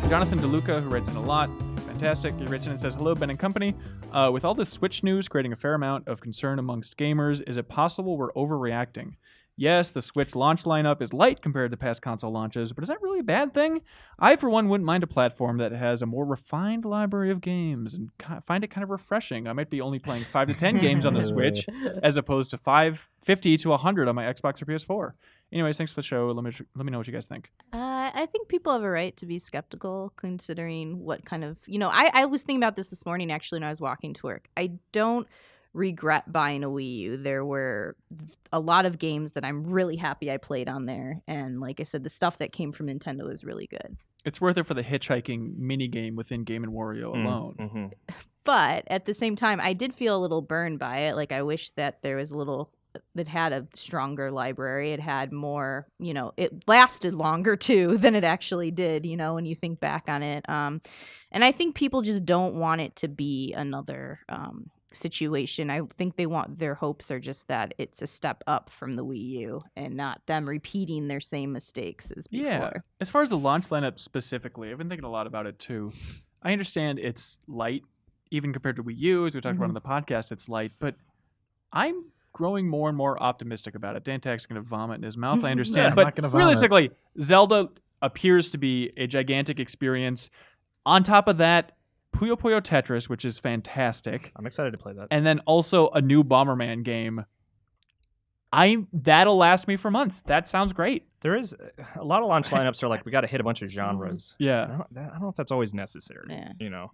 Jonathan DeLuca, who writes in a lot. Fantastic. He writes in and says, hello, Ben and company. With all this Switch news creating a fair amount of concern amongst gamers, is it possible we're overreacting? Yes, the Switch launch lineup is light compared to past console launches, but is that really a bad thing? I, for one, wouldn't mind a platform that has a more refined library of games and find it kind of refreshing. I might be only playing 5 to 10 games on the Switch as opposed to 50 to 100 on my Xbox or PS4. Anyways, thanks for the show. Let me know what you guys think. I think people have a right to be skeptical considering what kind of, I was thinking about this morning actually when I was walking to work. I don't regret buying a Wii U. There were a lot of games that I'm really happy I played on there. And like I said, the stuff that came from Nintendo is really good. It's worth it for the hitchhiking mini game within Game & Wario alone. Mm-hmm. But at the same time, I did feel a little burned by it. Like I wish that there was it had a stronger library. It had more, it lasted longer too than it actually did, when you think back on it. And I think people just don't want it to be another situation. I think their hopes are just that it's a step up from the Wii U and not them repeating their same mistakes as before. Yeah. As far as the launch lineup specifically, I've been thinking a lot about it too. I understand it's light, even compared to Wii U, as we talked about on the podcast, it's light, but I'm growing more and more optimistic about it. Dan Tack's going to vomit in his mouth, I understand. I'm not gonna but vomit. realistically, Zelda appears to be a gigantic experience. On top of that, Puyo Puyo Tetris, which is fantastic. I'm excited to play that. And then also a new Bomberman game. That'll last me for months. That sounds great. There is a lot of launch lineups are like, we got to hit a bunch of genres. Yeah. And I don't know if that's always necessary. Yeah.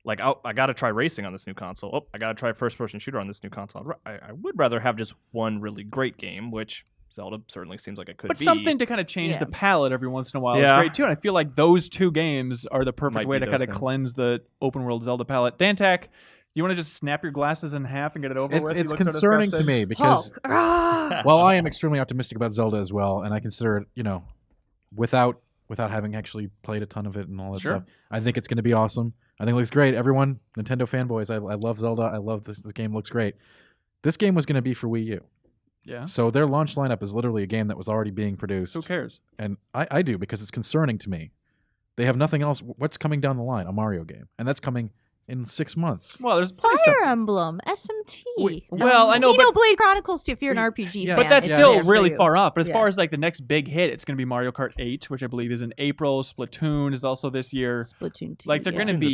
Like, I got to try racing on this new console. Oh, I got to try first-person shooter on this new console. I would rather have just one really great game, which Zelda certainly seems like it could be. But something to kind of change the palette every once in a while is Yeah. great, too. And I feel like those two games are the perfect Might way be to those kind of things. cleanse the open-world Zelda palette. Dan Tack, you want to just snap your glasses in half and get it over with? It's You look so concerning to disgusted. me because, Hulk. well, I am extremely optimistic about Zelda as well, and I consider it, without having actually played a ton of it and all that Sure. stuff, I think it's going to be awesome. I think it looks great. Everyone, Nintendo fanboys, I love Zelda. I love this. This game looks great. This game was going to be for Wii U. Yeah. So their launch lineup is literally a game that was already being produced. Who cares? And I do, because it's concerning to me. They have nothing else. What's coming down the line? A Mario game. And that's coming in 6 months. Well, there's plenty of stuff. Fire Emblem, SMT. Well, I know, but- Xenoblade Chronicles too, if you're an RPG Yeah, fan. But that's it's still there for really you. far off. But as Yeah. far as like the next big hit, it's going to be Mario Kart 8, which I believe is in April. Splatoon is also this year. Splatoon 2. Like they're going to Splatoon's a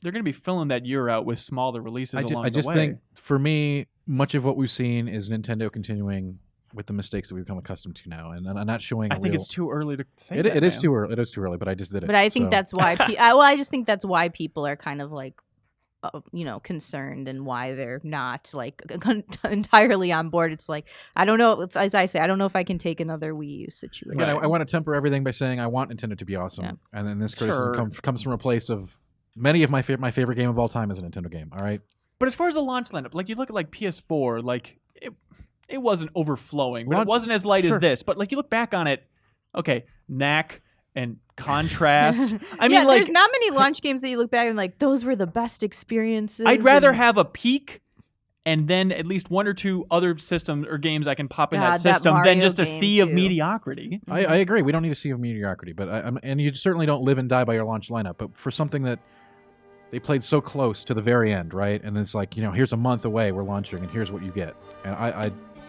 big be one. filling that year out with smaller releases along I just the way. think, for me, much of what we've seen is Nintendo continuing with the mistakes that we've become accustomed to now, and I'm not showing. I think it's too early to say. It is man. too early. It is too early, but I just did it. But I think so. that's why. I just think that's why people are kind of like, concerned, and why they're not like entirely on board. It's like, I don't know. As I say, I don't know if I can take another Wii U situation. Again, I want to temper everything by saying I want Nintendo to be awesome, Yeah. and then this criticism Sure. comes from a place of many of my favorite game of all time is a Nintendo game. All right, But as far as the launch lineup, like you look at like PS4, like it wasn't overflowing, but it Launch- wasn't as light as sure. this. But like you look back on it, okay, Knack and Contrast. I yeah, mean, like there's not many launch games that you look back and like those were the best experiences. I'd rather and- have a peak and then at least one or two other systems or games I can pop in God, that that system Mario than just a game, sea of too. mediocrity. I agree. We don't need to see a mediocrity, but and you certainly don't live and die by your launch lineup. But for something that they played so close to the very end, right? And it's like, here's a month away, we're launching, and here's what you get. And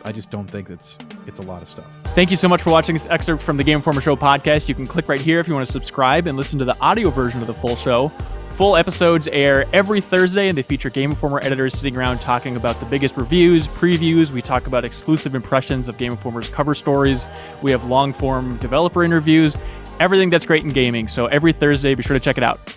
I just don't think it's a lot of stuff. Thank you so much for watching this excerpt from the Game Informer Show podcast. You can click right here if you want to subscribe and listen to the audio version of the full show. Full episodes air every Thursday, and they feature Game Informer editors sitting around talking about the biggest reviews, previews. We talk about exclusive impressions of Game Informer's cover stories. We have long-form developer interviews, everything that's great in gaming. So every Thursday, be sure to check it out.